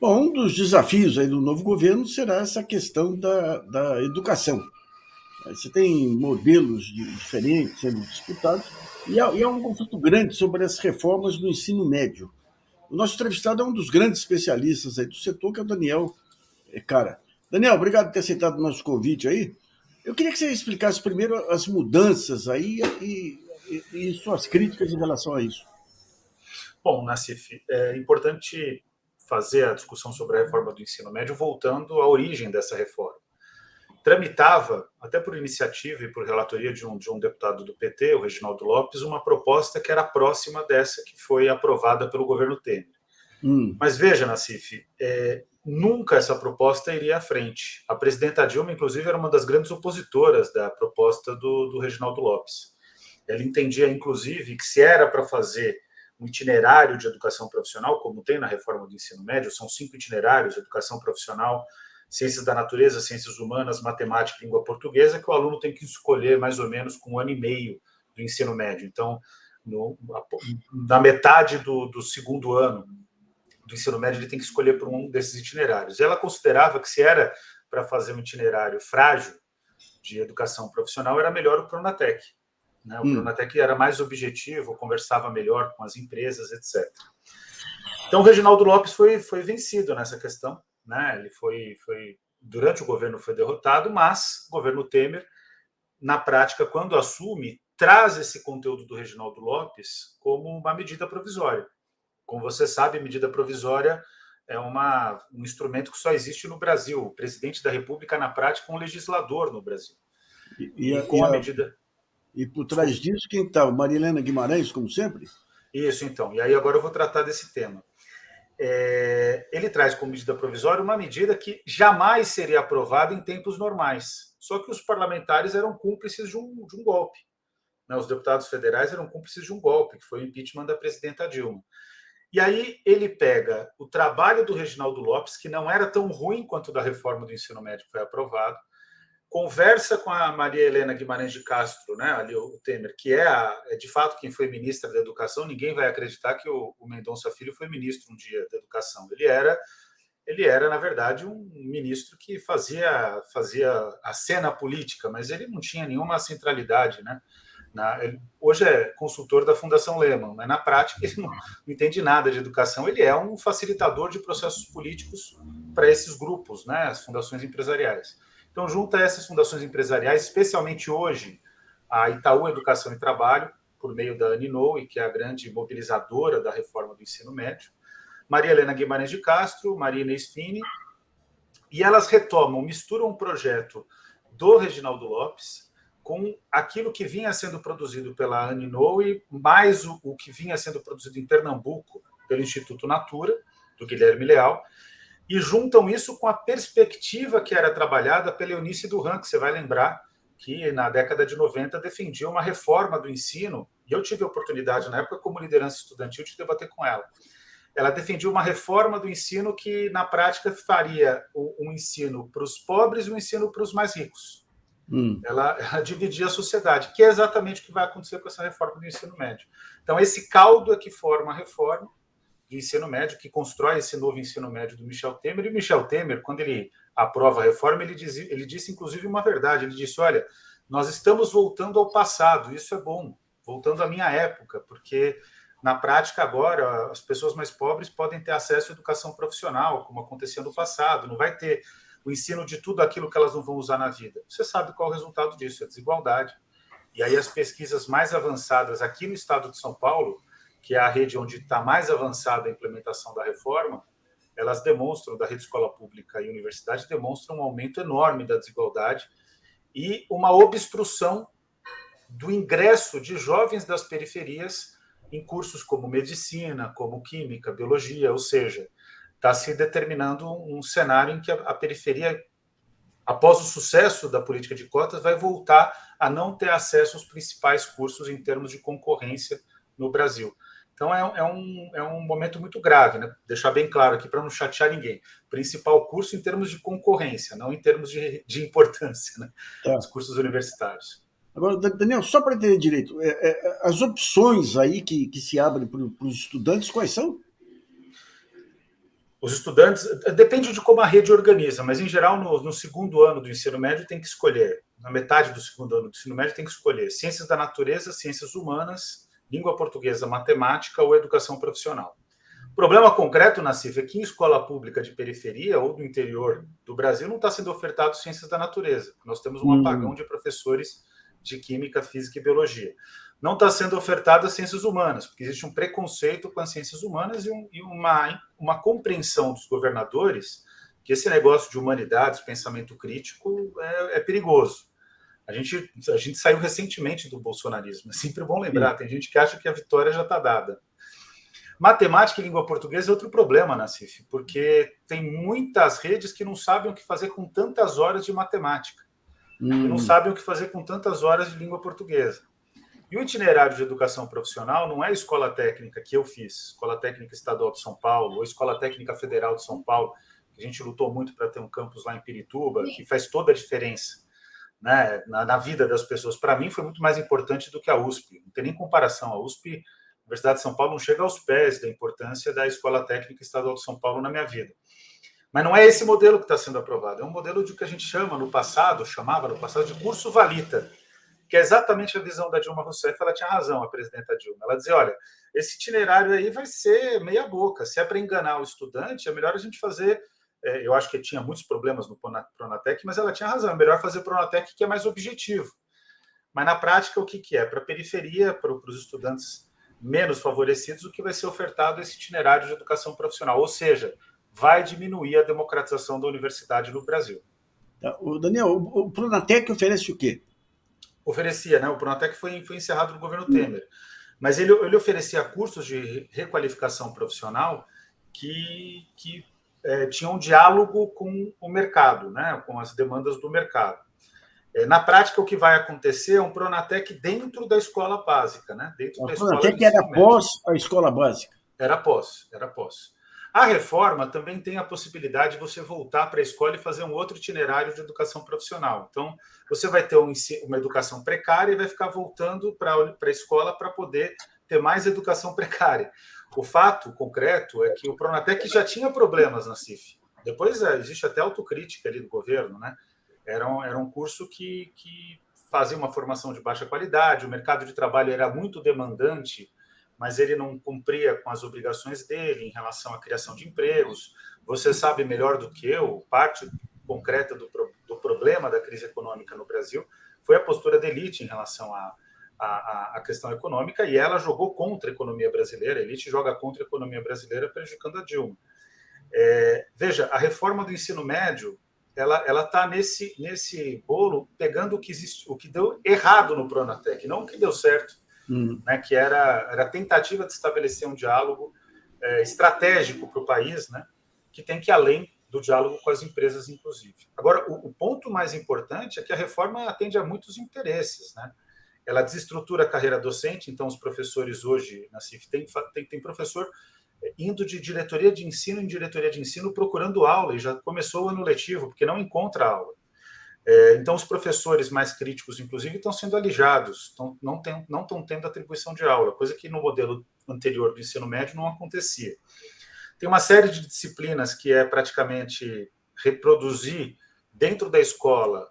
Bom, um dos desafios aí do novo governo será essa questão da educação. Você tem modelos diferentes sendo disputados e há um conflito grande sobre as reformas do ensino médio. O nosso entrevistado é um dos grandes especialistas aí do setor, que é o Daniel Cara. Daniel, obrigado por ter aceitado o nosso convite aí. Eu queria que você explicasse primeiro as mudanças aí e suas críticas em relação a isso. Bom, Nassif, é importante fazer a discussão sobre a reforma do ensino médio voltando à origem dessa reforma. Tramitava, até por iniciativa e por relatoria de um deputado do PT, o Reginaldo Lopes, uma proposta que era próxima dessa que foi aprovada pelo governo Temer. Hum, Mas veja, Nassif, nunca essa proposta iria à frente. A presidenta Dilma, inclusive, era uma das grandes opositoras da proposta do Reginaldo Lopes. Ela entendia, inclusive, que se era para fazer um itinerário de educação profissional, como tem na reforma do ensino médio, são 5 itinerários: educação profissional, ciências da natureza, ciências humanas, matemática e língua portuguesa, que o aluno tem que escolher mais ou menos com 1 ano e meio do ensino médio. Então, na metade do segundo ano do ensino médio, ele tem que escolher por um desses itinerários. Ela considerava que se era para fazer um itinerário frágil de educação profissional, era melhor o Pronatec. Né? O hum. Pronatec era mais objetivo, conversava melhor com as empresas, etc. Então, o Reginaldo Lopes foi vencido nessa questão. Né? Ele durante o governo foi derrotado, mas o governo Temer, na prática, quando assume, traz esse conteúdo do Reginaldo Lopes como uma medida provisória. Como você sabe, a medida provisória é um instrumento que só existe no Brasil. O presidente da República, na prática, é um legislador no Brasil. E, e, E a- e, com a a- medida. e por trás Desculpe. disso, quem está? Marilena Guimarães, como sempre? Isso, então. E aí agora eu vou tratar desse tema. Ele traz como medida provisória uma medida que jamais seria aprovada em tempos normais. Só que os parlamentares eram cúmplices de um golpe. Né? Os deputados federais eram cúmplices de um golpe, que foi o impeachment da presidenta Dilma. E aí ele pega o trabalho do Reginaldo Lopes, que não era tão ruim quanto o da reforma do ensino médio que foi aprovado, conversa com a Maria Helena Guimarães de Castro, né, ali o Temer, que é de fato quem foi ministra da Educação. Ninguém vai acreditar que o Mendonça Filho foi ministro um dia da Educação. Ele era, na verdade, um ministro que fazia a cena política, mas ele não tinha nenhuma centralidade, né? Hoje é consultor da Fundação Lehman, mas na prática ele não entende nada de educação. Ele é um facilitador de processos políticos para esses grupos, né, as fundações empresariais. Então, junta essas fundações empresariais, especialmente hoje, a Itaú Educação e Trabalho, por meio da Aninoe, que é a grande mobilizadora da reforma do ensino médio, Maria Helena Guimarães de Castro, Maria Inês Fini, e elas retomam, misturam um projeto do Reginaldo Lopes com aquilo que vinha sendo produzido pela Aninoe, mais o que vinha sendo produzido em Pernambuco pelo Instituto Natura, do Guilherme Leal, e juntam isso com a perspectiva que era trabalhada pela Eunice Duran, que você vai lembrar que na década de 90 defendia uma reforma do ensino, e eu tive a oportunidade na época, como liderança estudantil, de debater com ela. Ela defendia uma reforma do ensino que, na prática, faria um ensino para os pobres e um ensino para os mais ricos. Hum. Ela dividia a sociedade, que é exatamente o que vai acontecer com essa reforma do ensino médio. Então, esse caldo é que forma a reforma do ensino médio, que constrói esse novo ensino médio do Michel Temer. E o Michel Temer, quando ele aprova a reforma, ele disse, inclusive, uma verdade. Ele disse, olha, nós estamos voltando ao passado, isso é bom, voltando à minha época, porque na prática agora as pessoas mais pobres podem ter acesso à educação profissional, como acontecia no passado, não vai ter o ensino de tudo aquilo que elas não vão usar na vida. Você sabe qual é o resultado disso, é a desigualdade. E aí as pesquisas mais avançadas aqui no estado de São Paulo, que é a rede onde está mais avançada a implementação da reforma, elas demonstram, da rede escola pública e universidade, demonstram um aumento enorme da desigualdade e uma obstrução do ingresso de jovens das periferias em cursos como medicina, como química, biologia, ou seja, está se determinando um cenário em que a periferia, após o sucesso da política de cotas, vai voltar a não ter acesso aos principais cursos em termos de concorrência no Brasil. Então, é um momento muito grave, né? Deixar bem claro aqui para não chatear ninguém. Principal curso em termos de concorrência, não em termos de importância, né? Os Tá. cursos universitários. Agora, Daniel, só para entender direito, as opções aí que se abrem para os estudantes, quais são? Os estudantes, depende de como a rede organiza, mas em geral no segundo ano do ensino médio tem que escolher, na metade do segundo ano do ensino médio tem que escolher ciências da natureza, ciências humanas, língua portuguesa, matemática ou educação profissional. O problema concreto, Nassif, é que em escola pública de periferia ou do interior do Brasil não está sendo ofertado ciências da natureza. Nós temos um apagão de professores de química, física e biologia. Não está sendo ofertada ciências humanas, porque existe um preconceito com as ciências humanas e uma compreensão dos governadores que esse negócio de humanidades, pensamento crítico, é perigoso. A gente saiu recentemente do bolsonarismo, é sempre bom lembrar, tem gente que acha que a vitória já está dada. Matemática e língua portuguesa é outro problema, Nassif, porque tem muitas redes que não sabem o que fazer com tantas horas de matemática e não sabem o que fazer com tantas horas de língua portuguesa. E o itinerário de educação profissional não é a escola técnica que eu fiz, Escola Técnica Estadual de São Paulo ou Escola Técnica Federal de São Paulo, que a gente lutou muito para ter um campus lá em Pirituba, que faz toda a diferença, né, na vida das pessoas. Para mim foi muito mais importante do que a USP, não tem nem comparação. A USP, a Universidade de São Paulo, não chega aos pés da importância da Escola Técnica Estadual de São Paulo na minha vida. Mas não é esse modelo que está sendo aprovado, é um modelo de que a gente chamava no passado de curso valita, que é exatamente a visão da Dilma Rousseff. Ela tinha razão, a presidenta Dilma. Ela dizia, olha, esse itinerário aí vai ser meia boca, se é para enganar o estudante, é melhor a gente fazer... Eu acho que tinha muitos problemas no Pronatec, mas ela tinha razão, é melhor fazer Pronatec que é mais objetivo. Mas na prática, o que é? Para a periferia, para os estudantes menos favorecidos, o que vai ser ofertado é esse itinerário de educação profissional, ou seja, vai diminuir a democratização da universidade no Brasil. O Daniel, o Pronatec oferece o quê? Oferecia, né? O Pronatec foi encerrado no governo Temer, mas ele oferecia cursos de requalificação profissional que tinham um diálogo com o mercado, né? Com as demandas do mercado. Na prática, o que vai acontecer é um Pronatec dentro da escola básica, né? Dentro da escola Pronatec era após a escola básica. Era após. A reforma também tem a possibilidade de você voltar para a escola e fazer um outro itinerário de educação profissional. Então, você vai ter uma educação precária e vai ficar voltando para a escola para poder ter mais educação precária. O fato concreto é que o Pronatec já tinha problemas na CIF. Depois existe até autocrítica ali do governo, né? Era um curso que fazia uma formação de baixa qualidade, o mercado de trabalho era muito demandante, mas ele não cumpria com as obrigações dele em relação à criação de empregos. Você sabe melhor do que eu, parte concreta do problema da crise econômica no Brasil foi a postura da elite em relação à questão econômica, e ela jogou contra a economia brasileira, a elite joga contra a economia brasileira, prejudicando a Dilma. Veja, a reforma do ensino médio, ela está nesse bolo, pegando o que deu errado no Pronatec, não o que deu certo. Né, que era a tentativa de estabelecer um diálogo estratégico para o país, né, que tem que ir além do diálogo com as empresas, inclusive. Agora, o ponto mais importante é que a reforma atende a muitos interesses, né? Ela desestrutura a carreira docente, então os professores hoje na CIF tem professor indo de diretoria de ensino em diretoria de ensino procurando aula, e já começou o ano letivo, porque não encontra aula. Então, os professores mais críticos, inclusive, estão sendo alijados, não estão tendo atribuição de aula, coisa que no modelo anterior do ensino médio não acontecia. Tem uma série de disciplinas que é praticamente reproduzir dentro da escola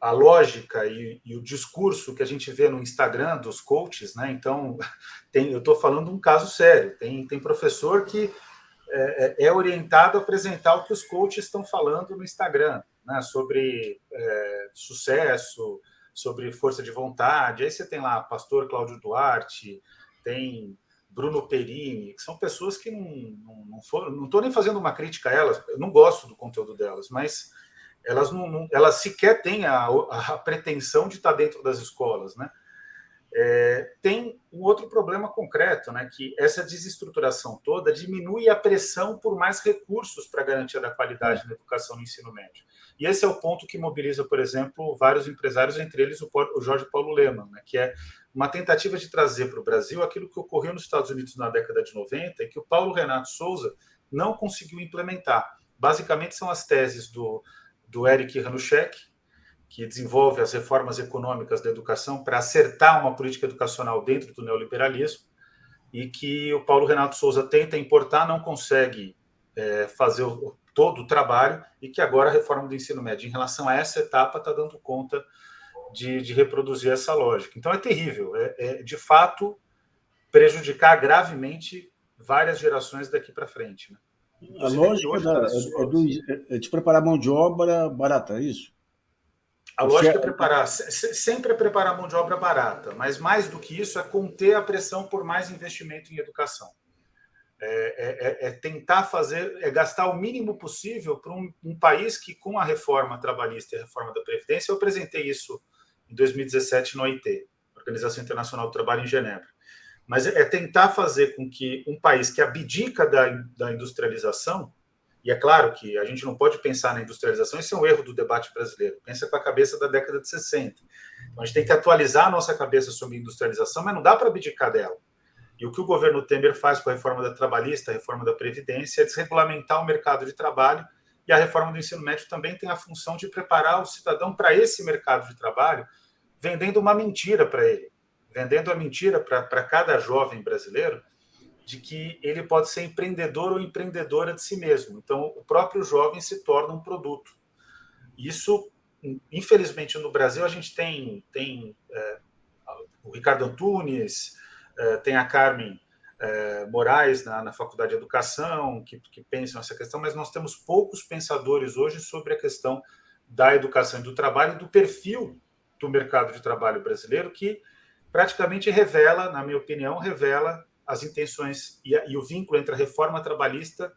a lógica e o discurso que a gente vê no Instagram dos coaches, né? Então, eu estou falando um caso sério. Tem professor que é orientado a apresentar o que os coaches estão falando no Instagram, né, sobre sucesso, sobre força de vontade. Aí você tem lá pastor Cláudio Duarte, tem Bruno Perini, que são pessoas que não estou nem fazendo uma crítica a elas, eu não gosto do conteúdo delas, mas elas sequer têm a pretensão de estar dentro das escolas, né? Tem um outro problema concreto, né, que essa desestruturação toda diminui a pressão por mais recursos para a garantia da qualidade na educação no ensino médio. E esse é o ponto que mobiliza, por exemplo, vários empresários, entre eles o Jorge Paulo Lemann, né, que é uma tentativa de trazer para o Brasil aquilo que ocorreu nos Estados Unidos na década de 90 e que o Paulo Renato Souza não conseguiu implementar. Basicamente, são as teses do Eric Hanushek, que desenvolve as reformas econômicas da educação para acertar uma política educacional dentro do neoliberalismo, e que o Paulo Renato Souza tenta importar, não consegue fazer todo o trabalho, e que agora a reforma do ensino médio, em relação a essa etapa, está dando conta de reproduzir essa lógica. Então é terrível, de fato prejudicar gravemente várias gerações daqui para frente, né? A Inclusive aqui lógica hoje está nas escolas. é de preparar mão de obra barata, é isso? A lógica é preparar, sempre é preparar mão de obra barata, mas mais do que isso é conter a pressão por mais investimento em educação. Tentar fazer, gastar o mínimo possível para um país que, com a reforma trabalhista e a reforma da Previdência, eu apresentei isso em 2017 no OIT, Organização Internacional do Trabalho em Genebra, mas tentar fazer com que um país que abdica da industrialização, e é claro que a gente não pode pensar na industrialização, esse é um erro do debate brasileiro, pensa com a cabeça da década de 60. Então a gente tem que atualizar a nossa cabeça sobre industrialização, mas não dá para abdicar dela. E o que o governo Temer faz com a reforma da trabalhista, a reforma da Previdência, é desregulamentar o mercado de trabalho, e a reforma do ensino médio também tem a função de preparar o cidadão para esse mercado de trabalho, vendendo uma mentira para ele, vendendo a mentira para cada jovem brasileiro de que ele pode ser empreendedor ou empreendedora de si mesmo. Então, o próprio jovem se torna um produto. Isso, infelizmente, no Brasil, a gente tem o Ricardo Antunes, tem a Carmen Moraes na Faculdade de Educação, que pensam essa questão, mas nós temos poucos pensadores hoje sobre a questão da educação e do trabalho e do perfil do mercado de trabalho brasileiro, que praticamente revela, na minha opinião, revela as intenções e o vínculo entre a reforma trabalhista,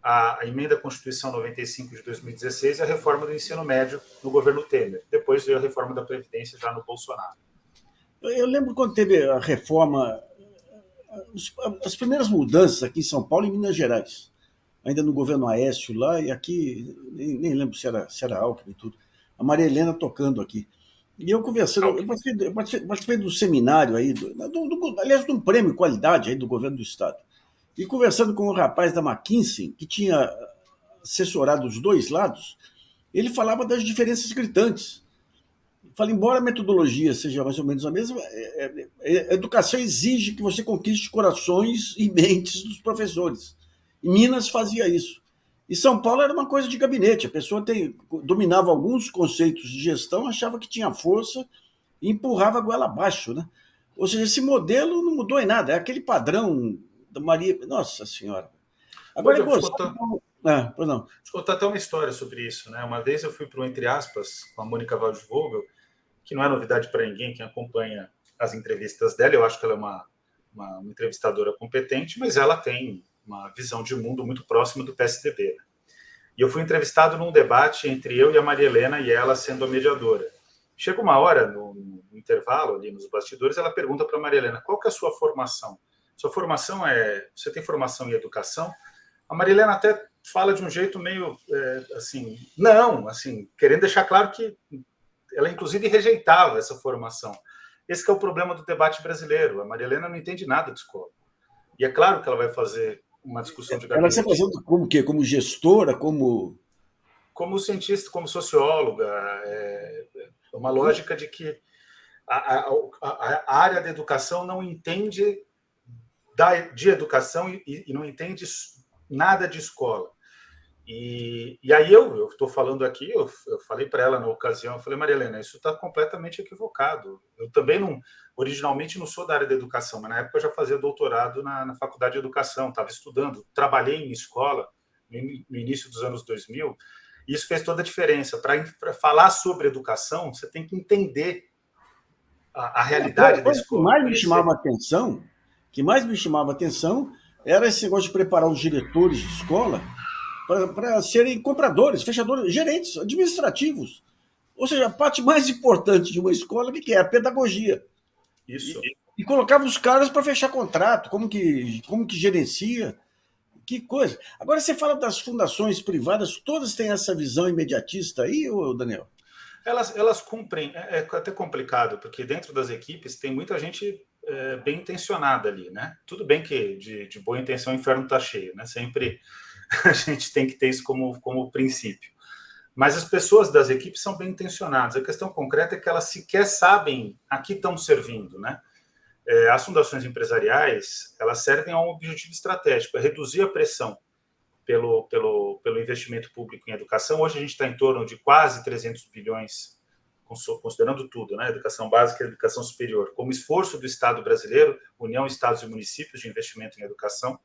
a emenda à Constituição 95 de 2016 e a reforma do ensino médio no governo Temer. Depois veio a reforma da Previdência já no Bolsonaro. Eu lembro quando teve a reforma, as primeiras mudanças aqui em São Paulo e em Minas Gerais, ainda no governo Aécio lá, e aqui, nem lembro se era Alckmin e tudo, a Maria Helena tocando aqui. E eu conversando, eu participei do seminário aí, aliás, de um prêmio qualidade aí do governo do Estado. E conversando com um rapaz da McKinsey, que tinha assessorado os dois lados, ele falava das diferenças gritantes. Fala, embora a metodologia seja mais ou menos a mesma, a educação exige que você conquiste corações e mentes dos professores. E Minas fazia isso. E São Paulo era uma coisa de gabinete. A pessoa dominava alguns conceitos de gestão, achava que tinha força e empurrava a goela abaixo, né? Ou seja, esse modelo não mudou em nada. É aquele padrão da Maria... Nossa Senhora. Agora é gozado. Pois não. Deixa eu contar até uma história sobre isso, né? Uma vez eu fui para o Entre Aspas com a Mônica Waldvogel, que não é novidade para ninguém, quem acompanha as entrevistas dela, eu acho que ela é uma entrevistadora competente, mas ela tem uma visão de mundo muito próxima do PSDB. Né? E eu fui entrevistado num debate entre eu e a Maria Helena, e ela sendo a mediadora. Chega uma hora, no intervalo, ali nos bastidores, ela pergunta para a Maria Helena, qual que é a sua formação? Sua formação você tem formação em educação? A Maria Helena até fala de um jeito meio, assim, não, assim, querendo deixar claro que ela, inclusive, rejeitava essa formação. Esse que é o problema do debate brasileiro. A Maria Helena não entende nada de escola. E é claro que ela vai fazer uma discussão de gabinete. Ela se apresenta como o quê? Como gestora? Como cientista, como socióloga. É uma lógica de que a área da educação não entende de educação e não entende nada de escola. E aí eu estou falando aqui, eu falei para ela na ocasião, eu falei, Maria Helena, isso está completamente equivocado. Eu também originalmente não sou da área da educação, mas na época eu já fazia doutorado na faculdade de educação, estava estudando, trabalhei em escola no início dos anos 2000, e isso fez toda a diferença. Para falar sobre educação, você tem que entender a realidade da escola. O que mais me chamava atenção era esse negócio de preparar os diretores de escola para serem compradores, fechadores, gerentes administrativos. Ou seja, a parte mais importante de uma escola, o que é? A pedagogia. Isso. E colocava os caras para fechar contrato, como que gerencia, que coisa. Agora você fala das fundações privadas, todas têm essa visão imediatista aí, Daniel? Elas cumprem, é até complicado, porque dentro das equipes tem muita gente bem intencionada ali, né? Tudo bem que de boa intenção o inferno está cheio, né? Sempre a gente tem que ter isso como princípio. Mas as pessoas das equipes são bem intencionadas. A questão concreta é que elas sequer sabem a que estão servindo, né? As fundações empresariais, elas servem a um objetivo estratégico, é reduzir a pressão pelo investimento público em educação. Hoje a gente está em torno de quase 300 bilhões, considerando tudo, né? Educação básica e educação superior, como esforço do Estado brasileiro, União, Estados e Municípios de investimento em educação,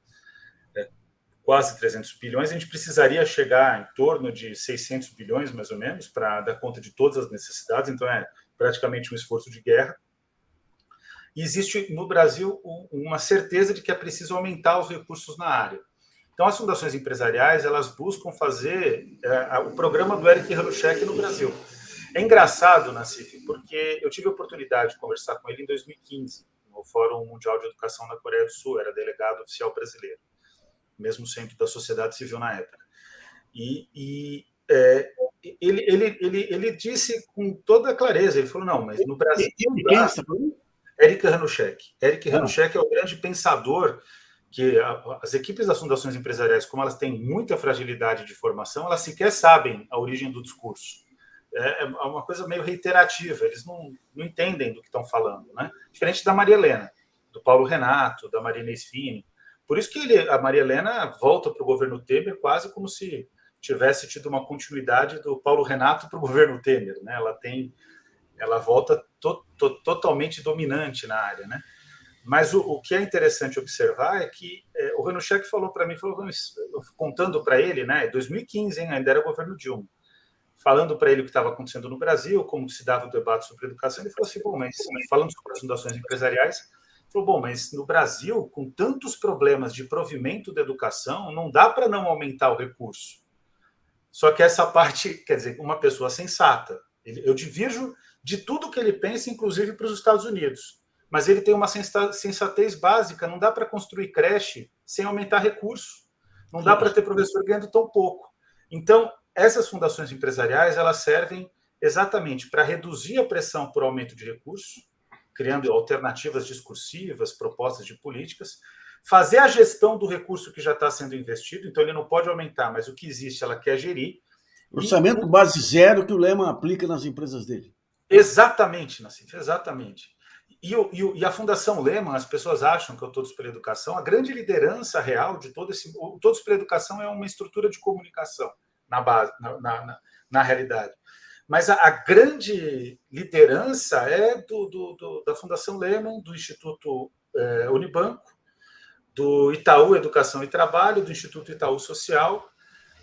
quase 300 bilhões. A gente precisaria chegar em torno de 600 bilhões, mais ou menos, para dar conta de todas as necessidades, então é praticamente um esforço de guerra. E existe no Brasil uma certeza de que é preciso aumentar os recursos na área. Então, as fundações empresariais, elas buscam fazer o programa do Eric Hanushek no Brasil. É engraçado, Nassif, porque eu tive a oportunidade de conversar com ele em 2015, no Fórum Mundial de Educação na Coreia do Sul, era delegado oficial brasileiro, mesmo centro da sociedade civil na época. Ele disse com toda clareza, ele falou, não, mas no Brasil... Eric Hanushek. Eric Hanushek é o grande pensador que as equipes das fundações empresariais, como elas têm muita fragilidade de formação, elas sequer sabem a origem do discurso. É uma coisa meio reiterativa, eles não entendem do que estão falando, né? Diferente da Maria Helena, do Paulo Renato, da Marina Sfini. Por isso que a Maria Helena volta para o governo Temer quase como se tivesse tido uma continuidade do Paulo Renato para o governo Temer, né? Ela volta totalmente dominante na área, né? Mas o que é interessante observar é que o Hanushek falou para mim, contando para ele, né, 2015, hein, ainda era o governo Dilma, falando para ele o que estava acontecendo no Brasil, como se dava o debate sobre educação, ele falou assim, bom, mas falando sobre as fundações empresariais, falou, bom, mas no Brasil, com tantos problemas de provimento da educação, não dá para não aumentar o recurso. Só que essa parte, quer dizer, uma pessoa sensata, eu divirjo de tudo que ele pensa, inclusive para os Estados Unidos. Mas ele tem uma sensatez básica, não dá para construir creche sem aumentar recurso. Não dá para ter professor ganhando tão pouco. Então, essas fundações empresariais, elas servem exatamente para reduzir a pressão por aumento de recursos, criando alternativas discursivas, propostas de políticas, fazer a gestão do recurso que já está sendo investido, então ele não pode aumentar, mas o que existe ela quer gerir. Orçamento base zero que o Lehman aplica nas empresas dele. Exatamente, Nassif, exatamente. E a Fundação Lehman, as pessoas acham que é o Todos pela Educação, a grande liderança real de todo esse... O Todos pela Educação é uma estrutura de comunicação na base, na realidade. Mas a grande liderança é da Fundação Lehman, do Instituto Unibanco, do Itaú Educação e Trabalho, do Instituto Itaú Social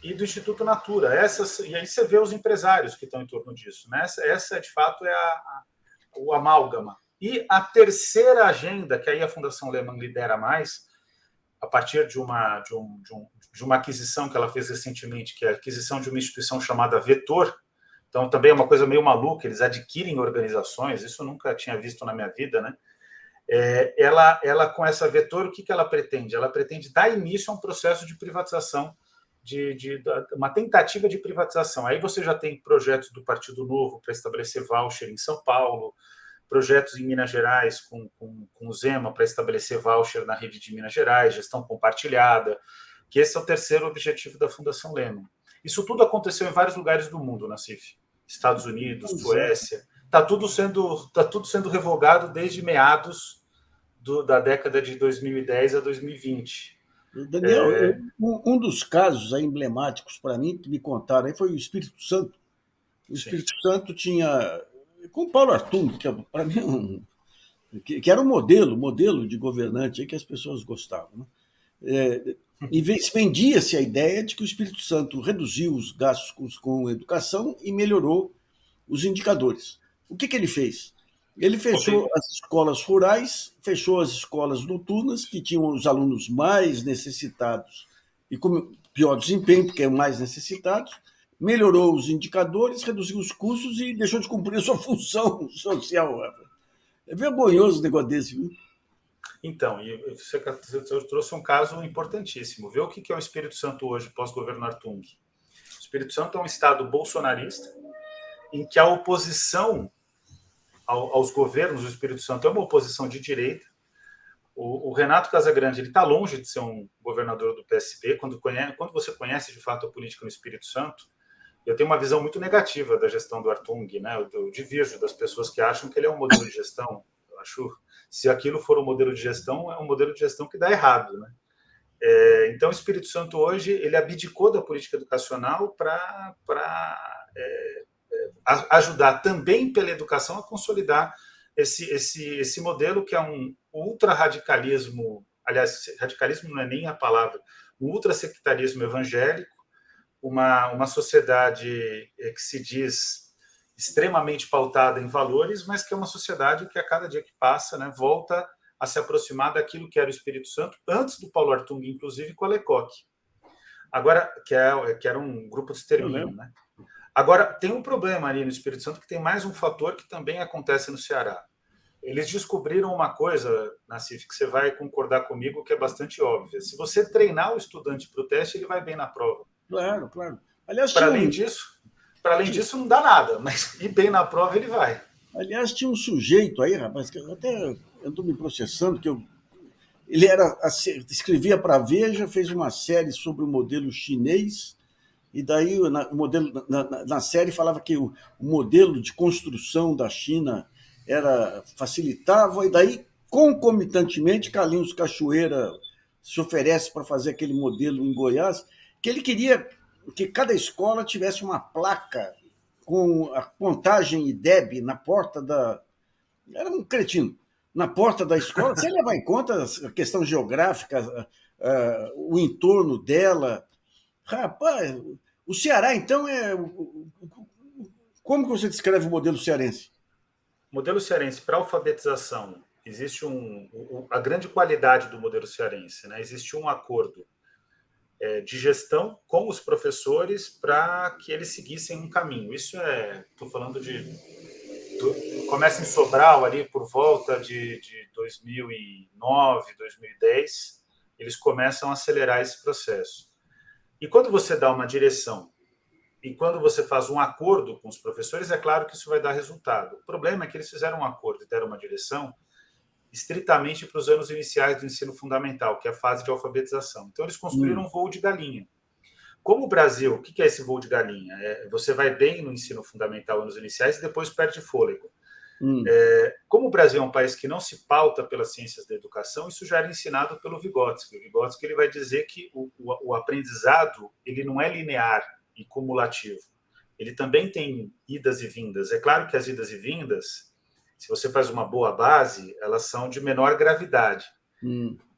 e do Instituto Natura. E aí você vê os empresários que estão em torno disso, né? Essa de fato, é o amálgama. E a terceira agenda, que aí a Fundação Lehman lidera mais, a partir de uma aquisição que ela fez recentemente, que é a aquisição de uma instituição chamada Vetor. Então, também é uma coisa meio maluca, eles adquirem organizações, isso eu nunca tinha visto na minha vida, né? Ela, com essa Vetor, o que ela pretende? Ela pretende dar início a um processo de privatização, uma tentativa de privatização. Aí você já tem projetos do Partido Novo para estabelecer voucher em São Paulo, projetos em Minas Gerais com o Zema para estabelecer voucher na rede de Minas Gerais, gestão compartilhada, que esse é o terceiro objetivo da Fundação Lehman. Isso tudo aconteceu em vários lugares do mundo, Nassif. Estados Unidos, Suécia. Está tudo sendo revogado desde meados da década de 2010 a 2020. Daniel, um dos casos emblemáticos para mim, que me contaram, aí foi o Espírito Santo. O Espírito Santo tinha, com o Paulo Artung, que para mim que era um modelo de governante aí que as pessoas gostavam, né? E vendia-se a ideia de que o Espírito Santo reduziu os gastos com educação e melhorou os indicadores. O que ele fez? Ele fechou as escolas rurais, fechou as escolas noturnas, que tinham os alunos mais necessitados e com pior desempenho, porque eram mais necessitados, melhorou os indicadores, reduziu os custos e deixou de cumprir a sua função social. É vergonhoso um negócio desse, viu? Então, e você trouxe um caso importantíssimo. Vê o que é o Espírito Santo hoje, pós-governo Artung. O Espírito Santo é um estado bolsonarista, em que a oposição aos governos do Espírito Santo é uma oposição de direita. O Renato Casagrande está longe de ser um governador do PSB. Quando você conhece de fato a política no Espírito Santo, eu tenho uma visão muito negativa da gestão do Artung, né? Eu divirjo das pessoas que acham que ele é um modelo de gestão. Eu acho, se aquilo for um modelo de gestão, é um modelo de gestão que dá errado, né? Então, o Espírito Santo hoje ele abdicou da política educacional para ajudar também pela educação a consolidar esse modelo que é um ultra-radicalismo, aliás, radicalismo não é nem a palavra, um ultra-sectarismo evangélico, uma sociedade que se diz extremamente pautada em valores, mas que é uma sociedade que a cada dia que passa, né, volta a se aproximar daquilo que era o Espírito Santo, antes do Paulo Artung, inclusive, com a Lecoque. Agora, que era um grupo de extermínio, né? Agora, tem um problema ali no Espírito Santo, que tem mais um fator que também acontece no Ceará. Eles descobriram uma coisa, Nassif, que você vai concordar comigo, que é bastante óbvia. Se você treinar o estudante para o teste, ele vai bem na prova. Claro, claro. Aliás, para além disso, não dá nada, mas ir bem na prova ele vai. Aliás, tinha um sujeito aí, rapaz, que até andou me processando, ele escrevia para a Veja, fez uma série sobre o modelo chinês, e daí o modelo, na série falava que o modelo de construção da China facilitava, e daí, concomitantemente, Carlinhos Cachoeira se oferece para fazer aquele modelo em Goiás, que ele queria que cada escola tivesse uma placa com a contagem IDEB na porta da... Era um cretino. Na porta da escola, sem levar em conta a questão geográfica, o entorno dela. Rapaz, o Ceará, então, como que você descreve o modelo cearense? O modelo cearense para alfabetização, existe a grande qualidade do modelo cearense, né? Existe um acordo de gestão com os professores para que eles seguissem um caminho. Isso estou falando começa em Sobral ali por volta de 2009, 2010, eles começam a acelerar esse processo. E quando você dá uma direção e quando você faz um acordo com os professores, é claro que isso vai dar resultado. O problema é que eles fizeram um acordo e deram uma direção estritamente para os anos iniciais do ensino fundamental, que é a fase de alfabetização. Então, eles construíram um voo de galinha. Como o Brasil, o que é esse voo de galinha? Você vai bem no ensino fundamental, anos iniciais, e depois perde fôlego. Como o Brasil é um país que não se pauta pelas ciências da educação, isso já era ensinado pelo Vygotsky. O Vygotsky ele vai dizer que o aprendizado ele não é linear e cumulativo. Ele também tem idas e vindas. É claro que as idas e vindas, se você faz uma boa base, elas são de menor gravidade.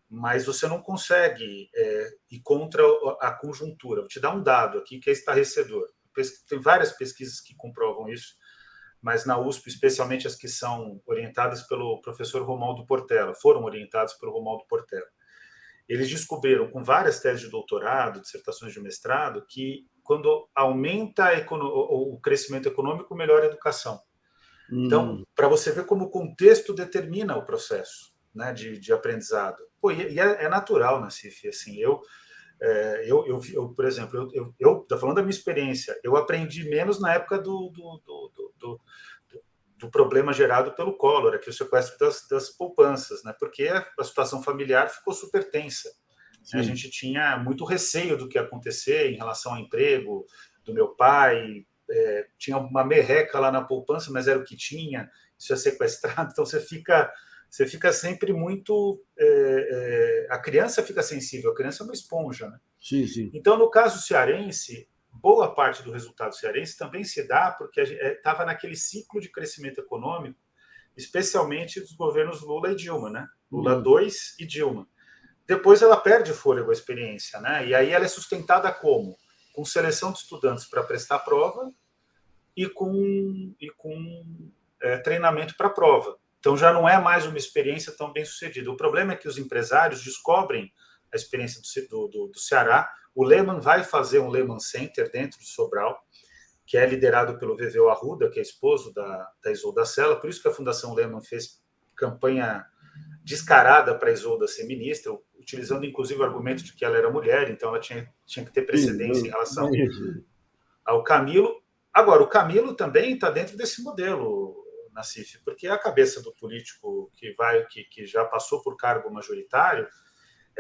Mas você não consegue ir contra a conjuntura. Vou te dar um dado aqui que é estarrecedor. Tem várias pesquisas que comprovam isso, mas na USP, especialmente as que são orientadas pelo professor Romualdo Portela, foram orientadas pelo Romualdo Portela. Eles descobriram, com várias teses de doutorado, dissertações de mestrado, que quando aumenta o crescimento econômico, melhora a educação. Então, para você ver como o contexto determina o processo, né, de aprendizado. Pô, e é natural, Nassif, assim, eu, por exemplo, eu tô falando da minha experiência, eu aprendi menos na época do problema gerado pelo Collor, aqui o sequestro das poupanças, né, porque a situação familiar ficou super tensa. Sim. A gente tinha muito receio do que ia acontecer em relação ao emprego do meu pai, tinha uma merreca lá na poupança, mas era o que tinha, isso é sequestrado, então você fica sempre muito... a criança fica sensível, a criança é uma esponja, né? Sim, sim. Então, no caso cearense, boa parte do resultado cearense também se dá porque estava naquele ciclo de crescimento econômico, especialmente dos governos Lula e Dilma, né? Lula 2 e Dilma. Depois ela perde fôlego a experiência, né? E aí ela é sustentada como? Com seleção de estudantes para prestar prova e com treinamento para a prova. Então, já não é mais uma experiência tão bem sucedida. O problema é que os empresários descobrem a experiência do Ceará. O Lehman vai fazer um Lehman Center dentro de Sobral, que é liderado pelo Veveu Arruda, que é esposo da Isolda Sela. Por isso que a Fundação Lehman fez campanha descarada para a Isolda ser ministra, utilizando inclusive o argumento de que ela era mulher, então ela tinha que ter precedência em relação ao Camilo. Agora, o Camilo também está dentro desse modelo, Nassif, porque a cabeça do político que já passou por cargo majoritário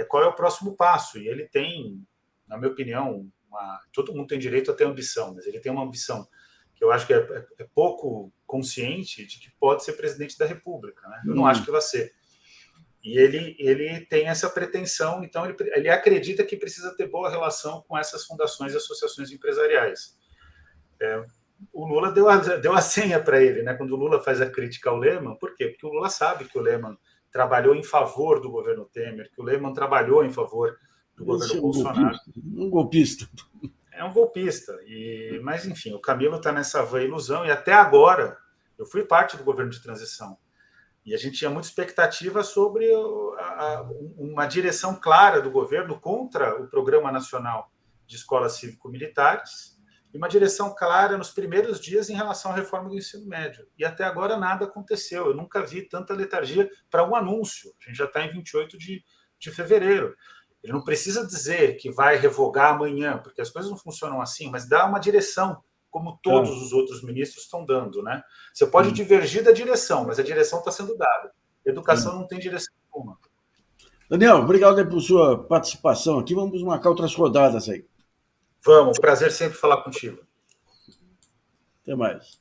qual é o próximo passo. E ele tem, na minha opinião, todo mundo tem direito a ter ambição, mas ele tem uma ambição que eu acho que é pouco consciente de que pode ser presidente da República, né? Eu não acho que vai ser. E ele tem essa pretensão, então ele acredita que precisa ter boa relação com essas fundações e associações empresariais. O Lula deu a senha para ele, né? Quando o Lula faz a crítica ao Lehman, por quê? Porque o Lula sabe que o Lehman trabalhou em favor do governo Temer, que o Lehman trabalhou em favor do governo Bolsonaro. Um golpista. É um golpista. Mas, enfim, o Camilo está nessa vã ilusão, e até agora, eu fui parte do governo de transição, e a gente tinha muita expectativa sobre uma direção clara do governo contra o Programa Nacional de Escolas Cívico-Militares, e uma direção clara nos primeiros dias em relação à reforma do ensino médio. E até agora nada aconteceu. Eu nunca vi tanta letargia para um anúncio. A gente já está em 28 de fevereiro. Ele não precisa dizer que vai revogar amanhã, porque as coisas não funcionam assim, mas dá uma direção, como todos os outros ministros estão dando, né? Você pode divergir da direção, mas a direção está sendo dada. Educação não tem direção nenhuma. Daniel, obrigado por sua participação aqui. Vamos marcar outras rodadas aí. Vamos, prazer sempre falar contigo. Até mais.